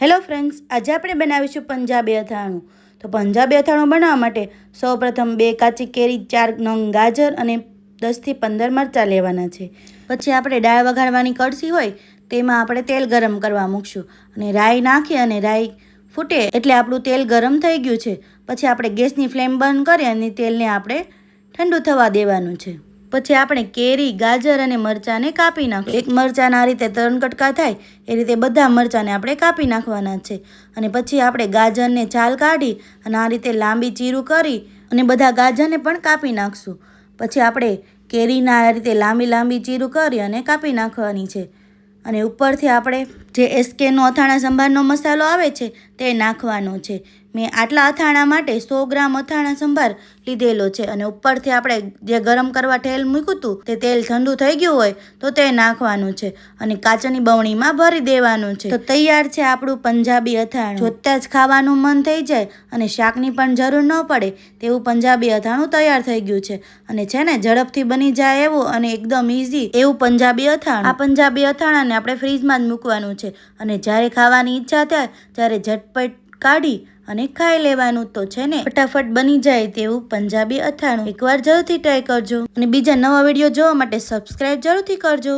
Hello friends, આજે આપણે બનાવીશું પંજાબી અથાણું. તો પંજાબી અથાણું બનાવવા માટે સૌપ્રથમ 2 કાચી કેરી, 4 નંગ ગાજર અને 10થી 15 મરચાં લેવાના છે. પછી આપણે દાળ વઘારવાની કળશી હોય તેમાં આપણે તેલ ગરમ કરવા મૂકશું અને રાઈ નાખી અને રાઈ ફૂટે એટલે આપણું તેલ ગરમ થઈ ગયું છે. પછી આપણે ગેસની ફ્લેમ બંધ કરી અને તેલને આપણે ઠંડુ થવા દેવાનું છે. પછી આપણે કેરી, ગાજર અને મરચાંને કાપી નાખીશું. એક મરચાંના આ રીતે 3 કટકા થાય એ રીતે બધા મરચાંને આપણે કાપી નાખવાના છે. અને પછી આપણે ગાજરને છાલ કાઢી અને આ રીતે લાંબી ચીરું કરી અને બધા ગાજરને પણ કાપી નાખશું. પછી આપણે કેરીના આ રીતે લાંબી લાંબી ચીરું કરી અને કાપી નાખવાની છે. અને ઉપરથી આપણે જે એસકેનો અથાણા સંભારનો મસાલો આવે છે તે નાખવાનો છે. મેં આટલા અથાણા માટે 100 ગ્રામ અથાણા સંભાર લીધેલો છે. અને ઉપરથી આપણે જે ગરમ કરવા તેલ મૂક્યું હતું તે તેલ ઠંડુ થઈ ગયું હોય તો તે નાખવાનું છે અને કાચની બવણીમાં ભરી દેવાનું છે. તો તૈયાર છે આપણું પંજાબી અથાણું. જોતાં જ ખાવાનું મન થઈ જાય અને શાકની પણ જરૂર ન પડે તેવું પંજાબી અથાણું તૈયાર થઈ ગયું છે. અને છે ને ઝડપથી બની જાય એવું અને એકદમ ઇઝી એવું પંજાબી અથાણું. આ પંજાબી અથાણાને આપણે ફ્રીજમાં જ મૂકવાનું છે અને જ્યારે ખાવાની ઈચ્છા થાય ત્યારે ઝટપટ કાઢી અને ખાઈ લેવાનું. તો છે ને ફટાફટ બની જાય તેવું પંજાબી અથાણું. એકવાર જરૂરથી ટ્રાય કરજો અને બીજા નવા વિડીયો જોવા માટે સબસ્ક્રાઈબ જરૂરથી કરજો.